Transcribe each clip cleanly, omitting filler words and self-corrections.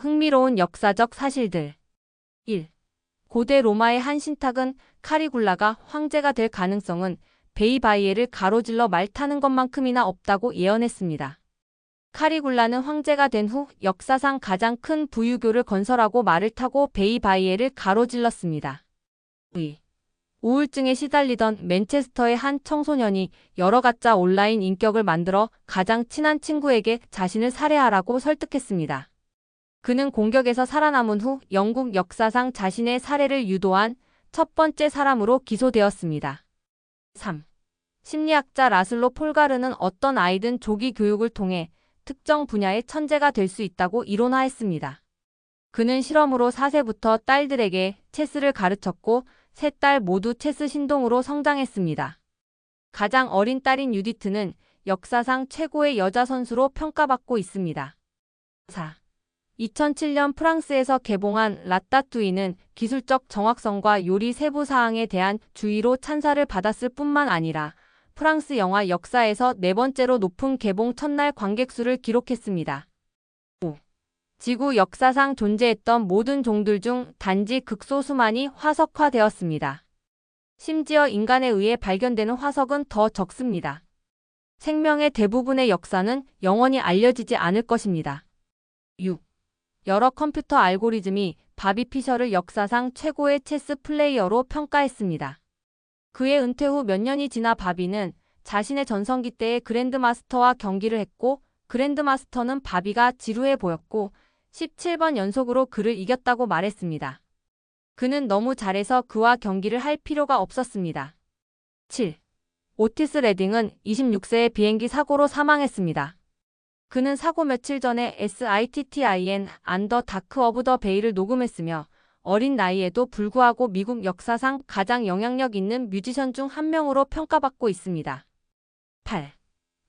흥미로운 역사적 사실들. 1. 고대 로마의 한 신탁은 카리굴라가 황제가 될 가능성은 베이바이에를 가로질러 말 타는 것만큼이나 없다고 예언했습니다. 카리굴라는 황제가 된 후 역사상 가장 큰 부유교를 건설하고 말을 타고 베이바이에를 가로질렀습니다. 2. 우울증에 시달리던 맨체스터의 한 청소년이 여러 가짜 온라인 인격을 만들어 가장 친한 친구에게 자신을 살해하라고 설득했습니다. 그는 공격에서 살아남은 후 영국 역사상 자신의 살해를 유도한 첫 번째 사람으로 기소되었습니다. 3. 심리학자 라슬로 폴가르는 어떤 아이든 조기 교육을 통해 특정 분야의 천재가 될 수 있다고 이론화했습니다. 그는 실험으로 4세부터 딸들에게 체스를 가르쳤고 3딸 모두 체스 신동으로 성장했습니다. 가장 어린 딸인 유디트는 역사상 최고의 여자 선수로 평가받고 있습니다. 4. 2007년 프랑스에서 개봉한 라따뚜이는 기술적 정확성과 요리 세부 사항에 대한 주의로 찬사를 받았을 뿐만 아니라 프랑스 영화 역사에서 4번째로 높은 개봉 첫날 관객 수를 기록했습니다. 5. 지구 역사상 존재했던 모든 종들 중 단지 극소수만이 화석화되었습니다. 심지어 인간에 의해 발견되는 화석은 더 적습니다. 생명의 대부분의 역사는 영원히 알려지지 않을 것입니다. 6. 여러 컴퓨터 알고리즘이 바비 피셔를 역사상 최고의 체스 플레이어로 평가했습니다. 그의 은퇴 후 몇 년이 지나 바비는 자신의 전성기 때의 그랜드마스터와 경기를 했고 그랜드마스터는 바비가 지루해 보였고 17번 연속으로 그를 이겼다고 말했습니다. 그는 너무 잘해서 그와 경기를 할 필요가 없었습니다. 7. 오티스 레딩은 26세의 비행기 사고로 사망했습니다. 그는 사고 며칠 전에 SITTIN 안더 다크 오브 더 베이를 녹음했으며 어린 나이에도 불구하고 미국 역사상 가장 영향력 있는 뮤지션 중 한 명으로 평가받고 있습니다. 8.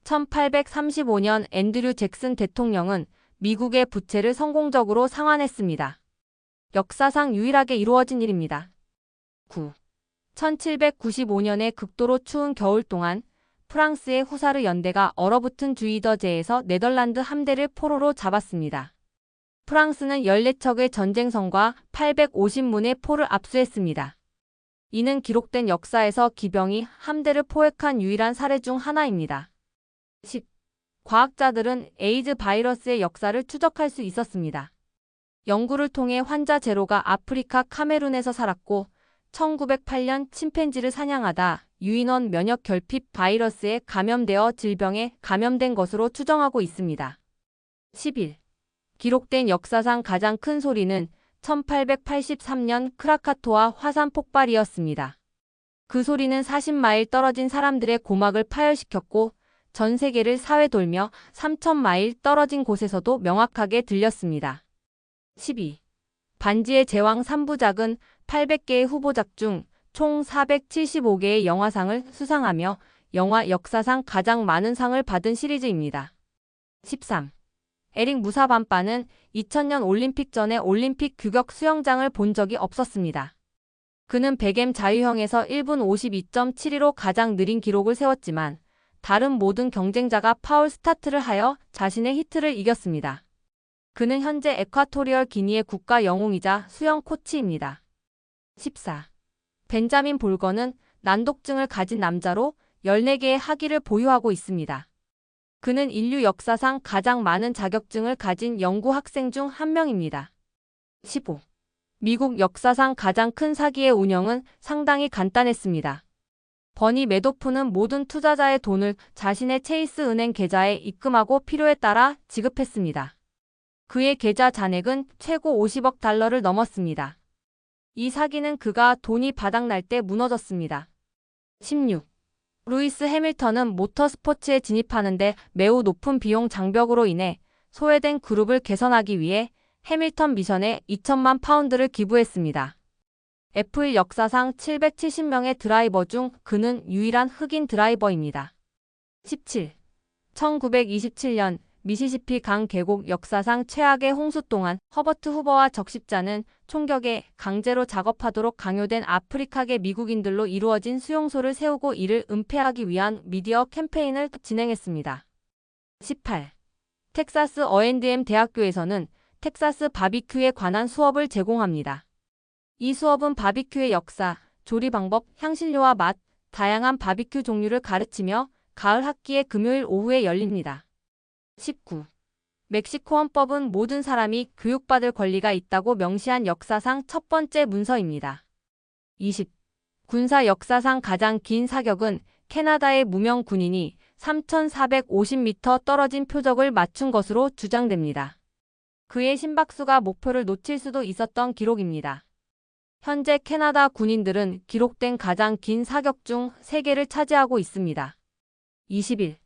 1835년 앤드류 잭슨 대통령은 미국의 부채를 성공적으로 상환했습니다. 역사상 유일하게 이루어진 일입니다. 9. 1795년의 극도로 추운 겨울 동안 프랑스의 후사르 연대가 얼어붙은 주이더제에서 네덜란드 함대를 포로로 잡았습니다. 프랑스는 14척의 전쟁선과 850문의 포를 압수했습니다. 이는 기록된 역사에서 기병이 함대를 포획한 유일한 사례 중 하나입니다. 10. 과학자들은 에이즈 바이러스의 역사를 추적할 수 있었습니다. 연구를 통해 환자 제로가 아프리카 카메룬에서 살았고 1908년 침팬지를 사냥하다 유인원 면역 결핍 바이러스에 감염되어 질병에 감염된 것으로 추정하고 있습니다. 11. 기록된 역사상 가장 큰 소리는 1883년 크라카토아 화산 폭발이었습니다. 그 소리는 40마일 떨어진 사람들의 고막을 파열시켰고 전 세계를 사회 돌며 3000마일 떨어진 곳에서도 명확하게 들렸습니다. 12. 반지의 제왕 3부작은 800개의 후보작 중 총 475개의 영화상을 수상하며 영화 역사상 가장 많은 상을 받은 시리즈입니다. 13. 에릭 무사반빠는 2000년 올림픽 전에 올림픽 규격 수영장을 본 적이 없었습니다. 그는 100m 자유형에서 1분 52.72로 가장 느린 기록을 세웠지만 다른 모든 경쟁자가 파울 스타트를 하여 자신의 히트를 이겼습니다. 그는 현재 에콰토리얼 기니의 국가 영웅이자 수영 코치입니다. 14. 벤자민 볼건은 난독증을 가진 남자로 14개의 학위를 보유하고 있습니다. 그는 인류 역사상 가장 많은 자격증을 가진 연구 학생 중 한 명입니다. 15. 미국 역사상 가장 큰 사기의 운영은 상당히 간단했습니다. 버니 매도프는 모든 투자자의 돈을 자신의 체이스 은행 계좌에 입금하고 필요에 따라 지급했습니다. 그의 계좌 잔액은 최고 50억 달러를 넘었습니다. 이 사기는 그가 돈이 바닥날 때 무너졌습니다. 16. 루이스 해밀턴은 모터스포츠에 진입하는데 매우 높은 비용 장벽으로 인해 소외된 그룹을 개선하기 위해 해밀턴 미션에 2천만 파운드를 기부했습니다. F1 역사상 770명의 드라이버 중 그는 유일한 흑인 드라이버입니다. 17. 1927년 미시시피 강 계곡 역사상 최악의 홍수 동안 허버트 후버와 적십자는 총격에 강제로 작업하도록 강요된 아프리카계 미국인들로 이루어진 수용소를 세우고 이를 은폐하기 위한 미디어 캠페인을 진행했습니다. 18. 텍사스 어앤드엠 대학교에서는 텍사스 바비큐에 관한 수업을 제공합니다. 이 수업은 바비큐의 역사, 조리 방법, 향신료와 맛, 다양한 바비큐 종류를 가르치며 가을 학기의 금요일 오후에 열립니다. 19. 멕시코 헌법은 모든 사람이 교육받을 권리가 있다고 명시한 역사상 첫 번째 문서입니다. 20. 군사 역사상 가장 긴 사격은 캐나다의 무명 군인이 3,450m 떨어진 표적을 맞춘 것으로 주장됩니다. 그의 심박수가 목표를 놓칠 수도 있었던 기록입니다. 현재 캐나다 군인들은 기록된 가장 긴 사격 중 3개를 차지하고 있습니다. 21.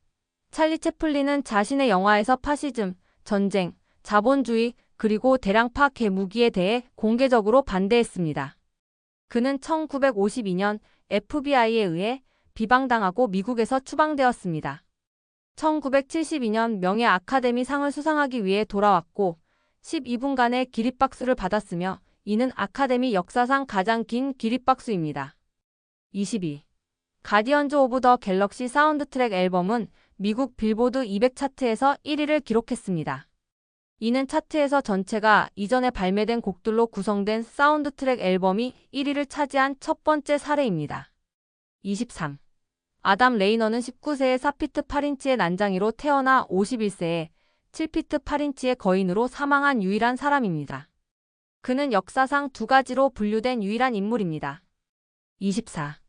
찰리 채플린은 자신의 영화에서 파시즘, 전쟁, 자본주의, 그리고 대량파 개무기에 대해 공개적으로 반대했습니다. 그는 1952년 FBI에 의해 비방당하고 미국에서 추방되었습니다. 1972년 명예 아카데미 상을 수상하기 위해 돌아왔고 12분간의 기립박수를 받았으며 이는 아카데미 역사상 가장 긴 기립박수입니다. 22. 가디언즈 오브 더 갤럭시 사운드 트랙 앨범은 미국 빌보드 200 차트에서 1위를 기록했습니다. 이는 차트에서 전체가 이전에 발매된 곡들로 구성된 사운드 트랙 앨범이 1위를 차지한 첫 번째 사례입니다. 23. 아담 레이너는 19세에 4피트 8인치의 난장이로 태어나 51세에 7피트 8인치의 거인으로 사망한 유일한 사람입니다. 그는 역사상 2가지로 분류된 유일한 인물입니다. 24.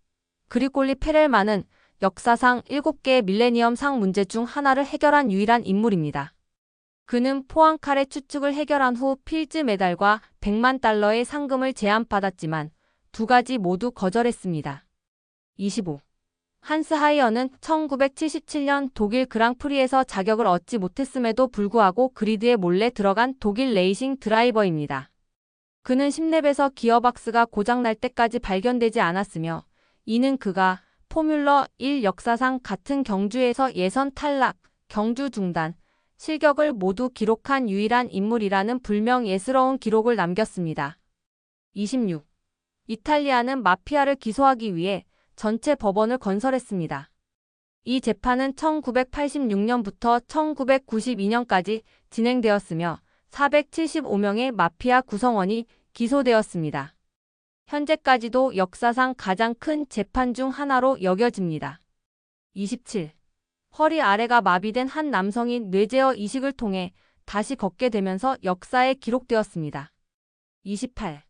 그리골리 페렐만은 역사상 7개의 밀레니엄 상 문제 중 하나를 해결한 유일한 인물입니다. 그는 포항칼의 추측을 해결한 후 필즈 메달과 100만 달러의 상금을 제안받았지만 2가지 모두 거절했습니다. 25. 한스 하이어는 1977년 독일 그랑프리에서 자격을 얻지 못했음에도 불구하고 그리드에 몰래 들어간 독일 레이싱 드라이버입니다. 그는 10렙에서 기어박스가 고장날 때까지 발견되지 않았으며 이는 그가 포뮬러 1 역사상 같은 경주에서 예선 탈락, 경주 중단, 실격을 모두 기록한 유일한 인물이라는 불명예스러운 기록을 남겼습니다. 26. 이탈리아는 마피아를 기소하기 위해 전체 법원을 건설했습니다. 이 재판은 1986년부터 1992년까지 진행되었으며 475명의 마피아 구성원이 기소되었습니다. 현재까지도 역사상 가장 큰 재판 중 하나로 여겨집니다. 27. 허리 아래가 마비된 한 남성이 뇌제어 이식을 통해 다시 걷게 되면서 역사에 기록되었습니다. 28.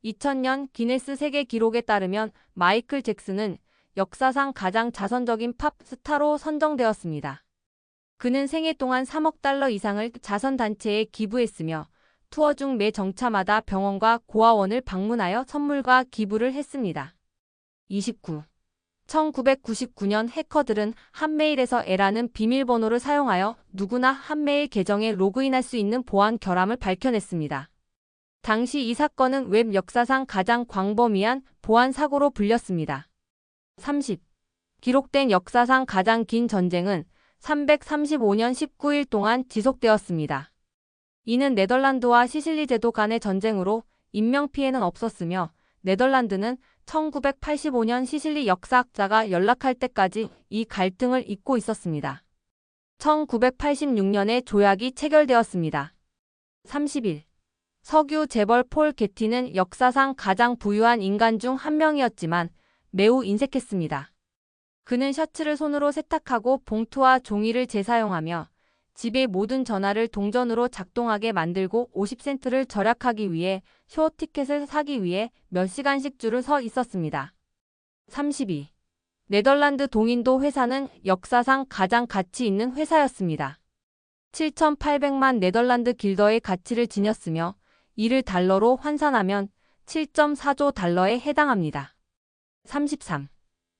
2000년 기네스 세계 기록에 따르면 마이클 잭슨은 역사상 가장 자선적인 팝 스타로 선정되었습니다. 그는 생애 동안 3억 달러 이상을 자선단체에 기부했으며 투어 중 매 정차마다 병원과 고아원을 방문하여 선물과 기부를 했습니다. 29. 1999년 해커들은 한메일에서 L라는 비밀번호를 사용하여 누구나 한메일 계정에 로그인할 수 있는 보안 결함을 밝혀냈습니다. 당시 이 사건은 웹 역사상 가장 광범위한 보안 사고로 불렸습니다. 30. 기록된 역사상 가장 긴 전쟁은 335년 19일 동안 지속되었습니다. 이는 네덜란드와 시실리 제도 간의 전쟁으로 인명피해는 없었으며 네덜란드는 1985년 시실리 역사학자가 연락할 때까지 이 갈등을 잇고 있었습니다. 1986년에 조약이 체결되었습니다. 31. 석유 재벌 폴 게티는 역사상 가장 부유한 인간 중 한 명이었지만 매우 인색했습니다. 그는 셔츠를 손으로 세탁하고 봉투와 종이를 재사용하며 집의 모든 전화를 동전으로 작동하게 만들고 50센트를 절약하기 위해 쇼 티켓을 사기 위해 몇 시간씩 줄을 서 있었습니다. 32. 네덜란드 동인도 회사는 역사상 가장 가치 있는 회사였습니다. 7,800만 네덜란드 길더의 가치를 지녔으며 이를 달러로 환산하면 7.4조 달러에 해당합니다. 33.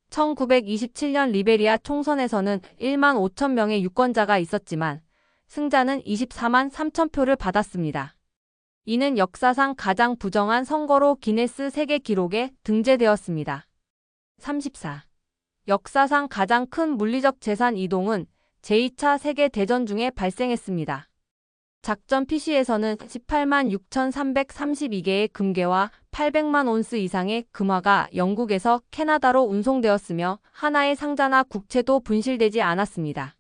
1927년 리베리아 총선에서는 1만 5천 명의 유권자가 있었지만 승자는 24만 3천 표를 받았습니다. 이는 역사상 가장 부정한 선거로 기네스 세계 기록에 등재되었습니다. 34. 역사상 가장 큰 물리적 재산 이동은 제2차 세계대전 중에 발생했습니다. 작전 PC에서는 18만 6,332개의 금괴와 800만 온스 이상의 금화가 영국에서 캐나다로 운송되었으며 하나의 상자나 국채도 분실되지 않았습니다.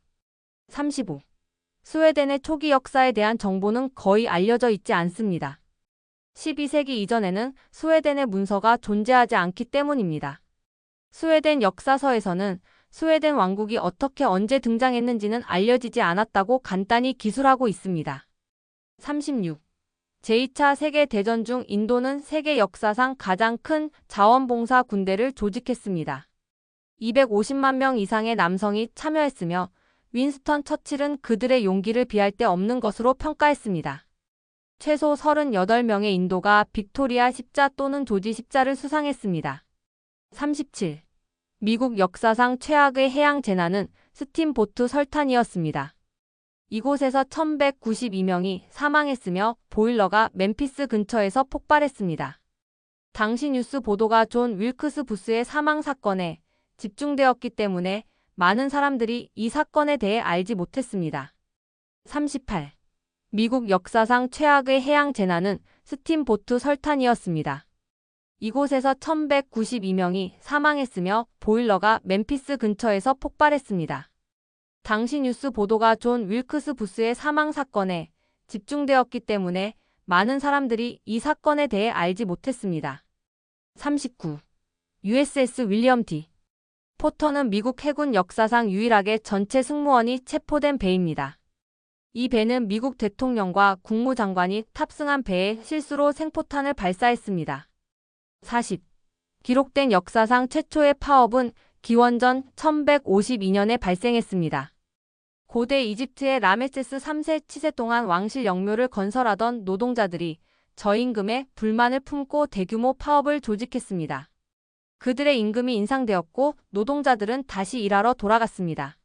35. 스웨덴의 초기 역사에 대한 정보는 거의 알려져 있지 않습니다. 12세기 이전에는 스웨덴의 문서가 존재하지 않기 때문입니다. 스웨덴 역사서에서는 스웨덴 왕국이 어떻게 언제 등장했는지는 알려지지 않았다고 간단히 기술하고 있습니다. 36. 제2차 세계대전 중 인도는 세계 역사상 가장 큰 자원봉사 군대를 조직했습니다. 250만 명 이상의 남성이 참여했으며 윈스턴 처칠은 그들의 용기를 비할 데 없는 것으로 평가했습니다. 최소 38명의 인도가 빅토리아 십자 또는 조지 십자를 수상했습니다. 37. 미국 역사상 최악의 해양 재난은 스팀보트 설탄이었습니다. 이곳에서 1192명이 사망했으며 보일러가 멤피스 근처에서 폭발했습니다. 당시 뉴스 보도가 존 윌크스 부스의 사망 사건에 집중되었기 때문에 많은 사람들이 이 사건에 대해 알지 못했습니다. 38. 미국 역사상 최악의 해양 재난은 스팀보트 설탄이었습니다. 이곳에서 1192명이 사망했으며 보일러가 멤피스 근처에서 폭발했습니다. 당시 뉴스 보도가 존 윌크스 부스의 사망 사건에 집중되었기 때문에 많은 사람들이 이 사건에 대해 알지 못했습니다. 39. USS 윌리엄 D. 포터는 미국 해군 역사상 유일하게 전체 승무원이 체포된 배입니다. 이 배는 미국 대통령과 국무장관이 탑승한 배에 실수로 생포탄을 발사했습니다. 40. 기록된 역사상 최초의 파업은 기원전 1152년에 발생했습니다. 고대 이집트의 라메세스 3세 치세 동안 왕실 영묘를 건설하던 노동자들이 저임금에 불만을 품고 대규모 파업을 조직했습니다. 그들의 임금이 인상되었고 노동자들은 다시 일하러 돌아갔습니다.